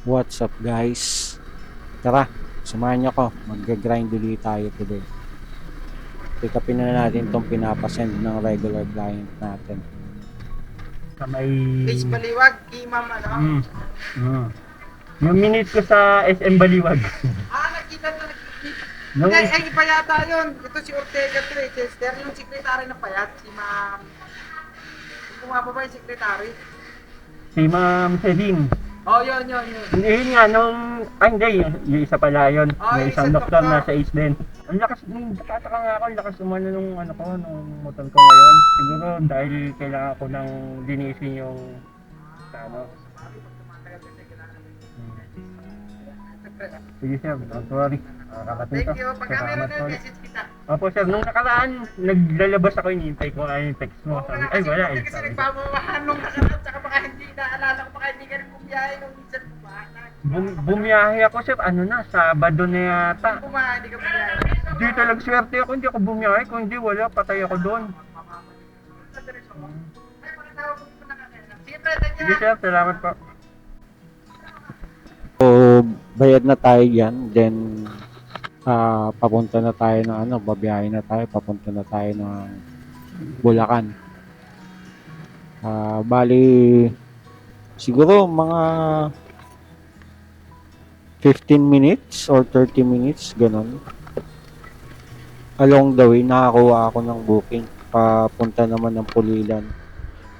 What's up guys? Tara, samahan niyo ako. Mag-grind ulit tayo today. Pick upin na natin itong pinapasend ng regular client natin. Sa may... Page Baliwag, kay Ma'am ano? Yung minute ko sa SM Baliwag. Nakita na nakikita. Nung, Ay, iba yata yun. Ito si Ortega to eh, Chester. Yung secretary na payat, si Ma'am... Yung bumababa yung secretary. si Ma'am Celine. Oh, yun. Yun nga, nung... hindi, yung isa pala yun. Oh, May yung isang isang doktor doktor. na sa Ace din. Ang lakas, nagtataka nga ako, ang lakas umano nung nung motor ko ngayon. Siguro dahil kailangan ko nang linisin yung... Sige sir, don't worry. Kakating Thank ko. you. Pagka meron na Salamat, message kita. Opo sir, nung nakaraan, naglalabas ako, inintay ko ay yung text mo. Sabi, ay wala eh. Kasi Sabi ko, nagpapamahan nung nakaraan, tsaka baka hindi naalala ko, baka hindi ka rin bumiyahe nung minsan bumahan. bumiyahe ako sir, Sabado na yata. Bumahan, hindi ka bumiyahe. Di talagang swerte ako, hindi ako bumiyahe. Kung hindi, wala, patay ako doon. Ay, pagkatawag ko dito nakakailan. Sige, pre, thank Sige you. sir, salamat po. So, bayad na tayo yan. Then, papunta na tayo ng babiyahe na tayo. Papunta na tayo ng Bulacan. Bali, siguro mga 15 minutes or 30 minutes, ganun. Along the way, nakakuha ako ng booking. Papunta naman ng Pulilan.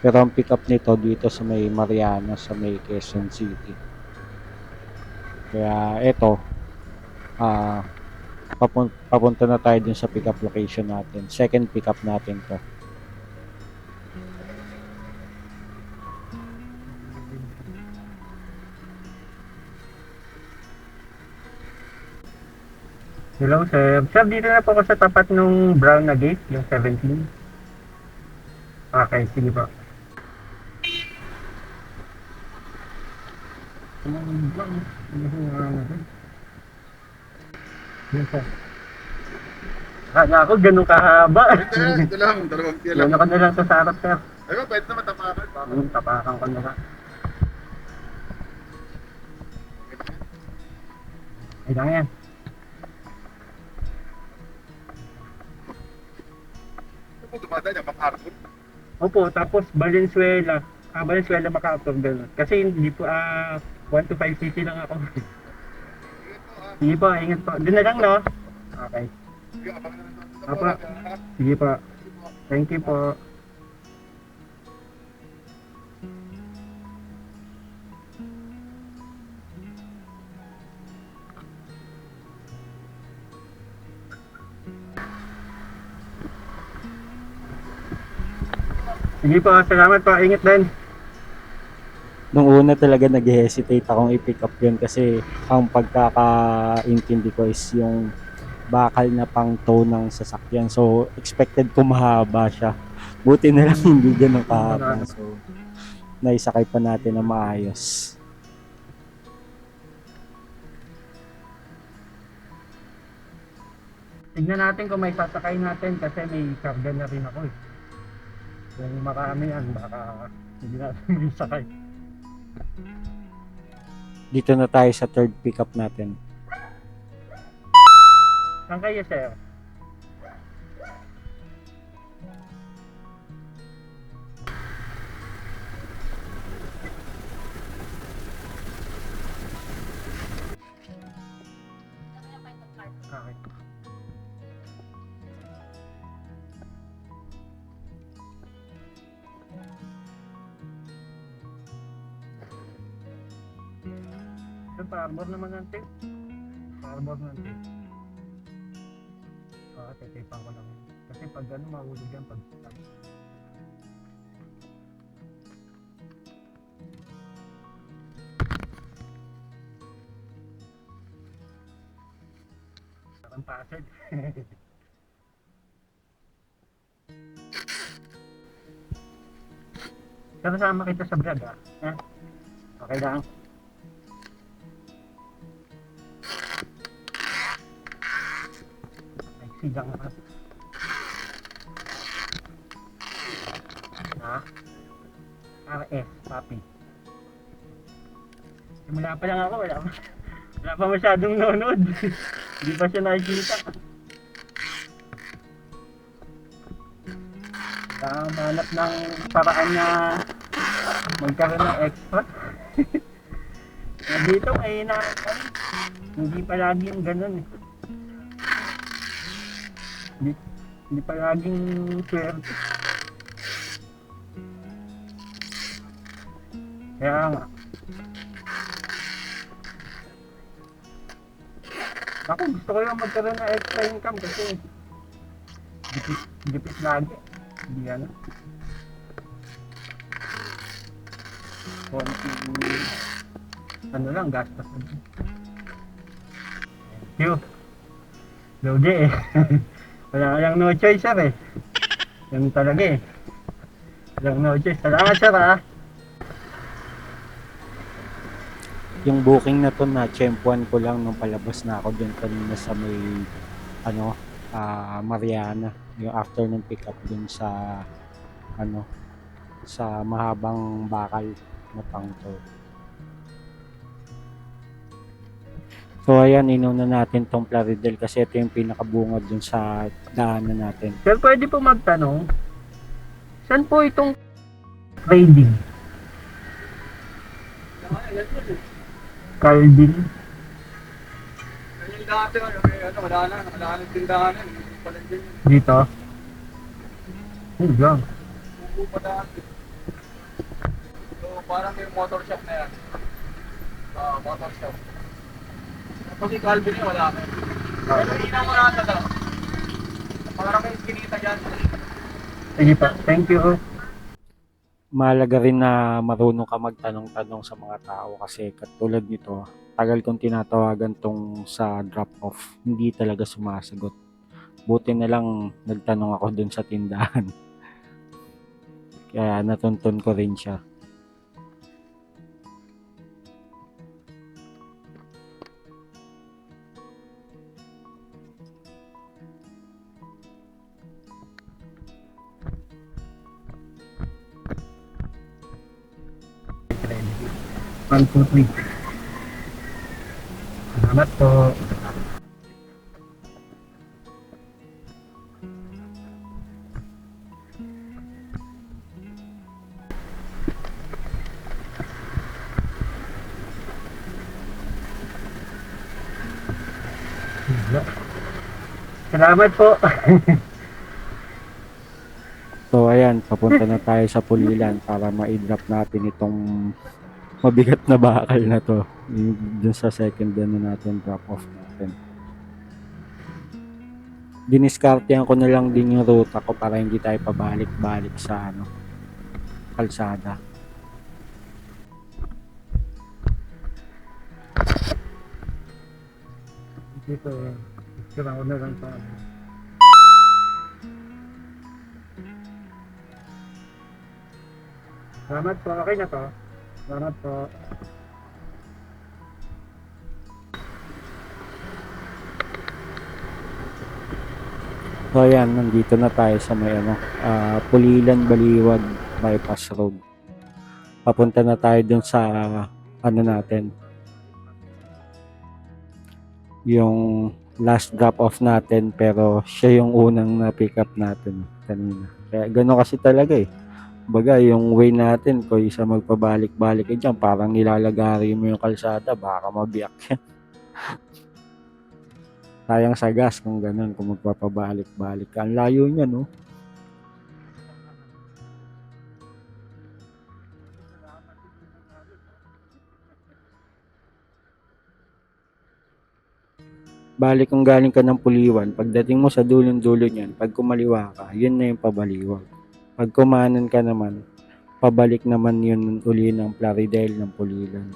Pero ang pick up nito dito sa may Mariana, sa may Quezon City. Kaya eto, papunta na tayo dun sa pick up location natin. Second pick up natin to. Hello sir. Sir, dito na po ako sa tapat nung brown na gate, yung 17. Okay, sige po. Akala ko ganun kahaba. Ito lang, dalawang piya lang. Ano ko na lang sa sarap sir. Ayun, pwede naman tapakan. Tapakan ko na lang. Ay lang yan. Ito po dumadaan yung MacArthur. Opo, tapos Valenzuela. Valenzuela MacArthur ganun. Kasi hindi po 1 to 5 cc lang ako. Sige po, ingat po. Doon na lang no? Okay. Sige, abangan na lang natin. Apa. Sige po. Thank you po. Sige po, salamat po. Ingat din. Nung una talaga nag-hesitate akong i-pick up yun kasi ang pagkakaintindi ko is yung bakal na pang tow ng sasakyan. So, expected ko mahaba siya. Buti na lang hindi ganun kahaba. So, naisakay pa natin na maayos. Tignan natin kung may sasakay natin kasi may karga na rin ako eh. Kung marami yan, baka hindi natin may sakay. Dito na tayo sa third pick up natin. Saan kayo sir? Okay. Pa-arbor naman ng tape. Pa-arbor ng tape. Titipan ko lang. Kasi pag ano, mahulog yan pag... Ang pasad. Kasama kita sa vlog ha? Okay lang. Sigang na. Ha? RS, papi. Simula pa lang ako, wala pa masyadong nanonood. Hindi pa siya nakikita. Hanap ng paraan na magkaroon ng extra. Dito ay hindi palaging ganun eh. Hindi palaging swerte. Kaya nga. Ako gusto ko yung magkaroon ng extra income kasi dipit lagi. Hindi ano. Konti ano lang, gastos. Yo. Lodi eh. Wala lang no choice sir eh. Yan talaga eh. Walang no choice. Salamat sir ah. Yung booking na to na tsempuan ko lang nung palabas na ako dun kanina sa may Mariana, yung afternoon pick up dun sa sa mahabang bakal na pangto. So ayan, inuna natin tong Plaridel kasi ito yung pinakabungad dun sa daanan natin. Sir, pwede po magtanong, saan po itong trading? Calding? Yung dati, wala na ng tindahan yan. Dito? Lang. Buko pa dati. So, parang may motor shop na yan. Motor shop. Tapos si Calvin yun, wala na. Pero hindi mo na talaga. Parang may kinita dyan. Sige pa, thank you. Mahalaga rin na marunong ka magtanong-tanong sa mga tao kasi katulad nito, tagal kong tinatawagan tong sa drop-off, hindi talaga sumasagot. Buti na lang nagtanong ako dun sa tindahan. Kaya natuntun ko rin siya. One, two, three. Salamat po. Salamat po. So ayan, papunta na tayo sa Pulilan para ma-drop natin itong mabigat na bakal na to dun sa second natin drop off natin. Diniskartehan ko na lang din yung ruta ko para hindi tayo pabalik-balik sa kalsada. Dito, sira ko na lang sa Salamat po, okay na to. Salamat po. So ayan, nandito na tayo sa may Pulilan Baliwag Bypass Road. Papunta na tayo dun sa natin. Yung last drop off natin pero siya yung unang na pick up natin kanina. Kaya gano'n kasi talaga eh. Baga yung way natin kung isa magpabalik-balik dyan parang nilalagari mo yung kalsada baka mabiyak yan. Sayang sa gas kung gano'n kung magpapabalik-balik ka. Ang layo niya no. Balik kung galing ka ng Puliwan, pagdating mo sa dulong-dulo niyan, pag kumaliwa ka, yun na yung pabaliwag. Pag kumanan ka naman, pabalik naman yun uli ng Plaridel ng Pulilan.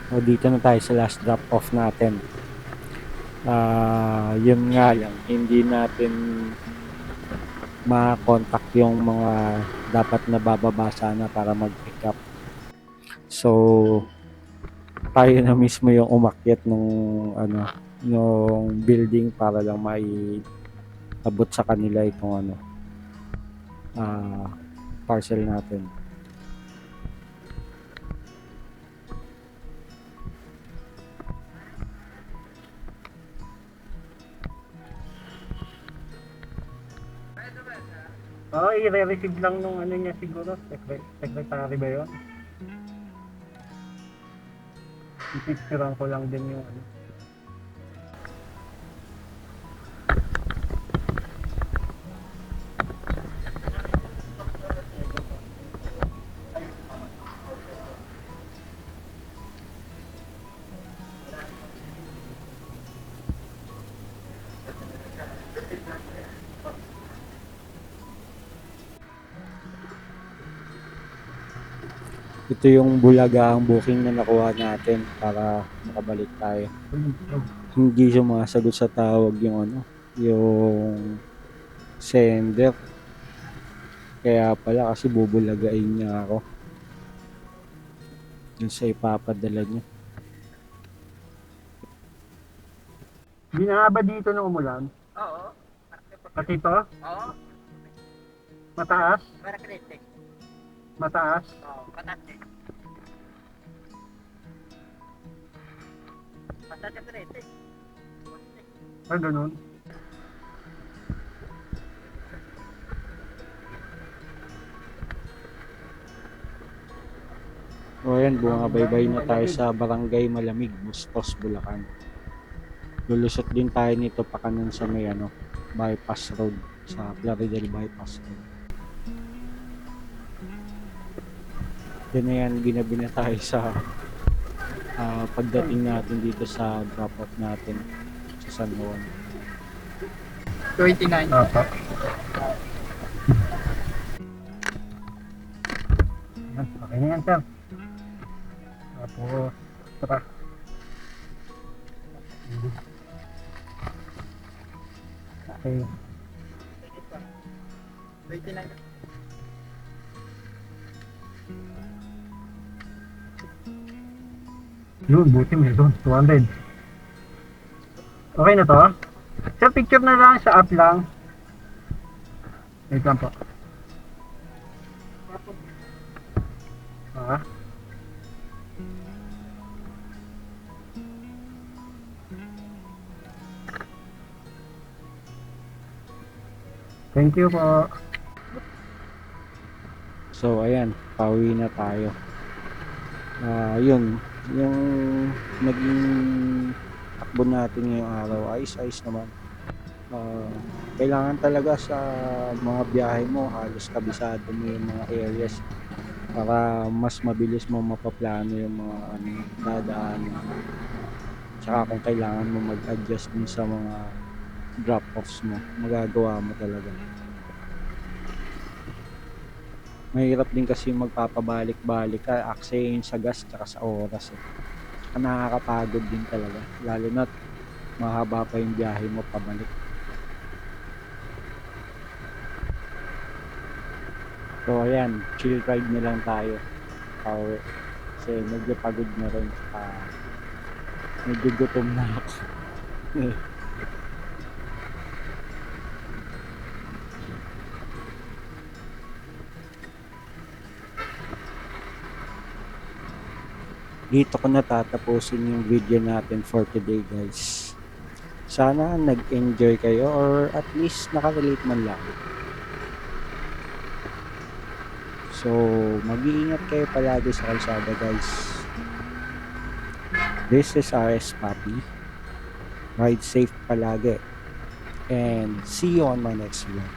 O dito na tayo sa last drop off natin. Yun nga lang, hindi natin ma-contact yung mga dapat na bababa sana para mag-pick up. So, tayo na mismo yung umakyat nung building para lang may abot sa kanila itong parcel natin. Oo, i-re-receive lang nung ano niya siguro. Secretary ba yun? I-picturean ko lang din yung ano. Ito yung bulaga ang booking na nakuha natin para makabalik tayo. Hindi sumasagot sa tawag yung sender. Kaya pala kasi bubulagain niya ako. Yun sa ipapadala niya. Binaba dito ng umulan. Oo. Pati ito, Oo. mataas. Para krete. Mataas. Oo. Patate. Patate krete. Ganun. O yan, bumabaybay na tayo sa Barangay Malamig, Bustos, Bulacan. Lulusot din tayo nito pa kanan sa may bypass road, sa Plaridel bypass road. Yan na yan, ginabi na tayo sa pagdating natin dito sa drop-off natin sa San Juan. 29. Apa. Okay na yan, sir. Tapos, tara. Okay. 29. Yun, buti may doon. 200. Okay na to? Sir, picture na lang sa app lang. Wait lang po. Ah. Thank you po. So ayan, pauwi na tayo. Yun, yung naging takbo natin ngayong araw, ayos-ayos naman. Kailangan talaga sa mga biyahe mo, halos kabisado mo yung mga areas para mas mabilis mo mapaplano yung mga dadaan. Tsaka kung kailangan mo mag-adjust din sa mga drop-offs mo, magagawa mo talaga. Mahirap din kasi magpapabalik-balik ka, aksayin sa gas tsaka sa oras. Nakakapagod din talaga, lalo na't mahaba pa yung biyahe mo pabalik. So ayan, chill ride na lang tayo pauwi kasi medyo pagod na rin, medyo gutom na ako. Dito ko natatapusin yung video natin for today, guys. Sana nag-enjoy kayo or at least nakarelate man lang. So, mag-iingat kayo palagi sa kalsada, guys. This is RS Papi. Ride safe palagi. And see you on my next vlog.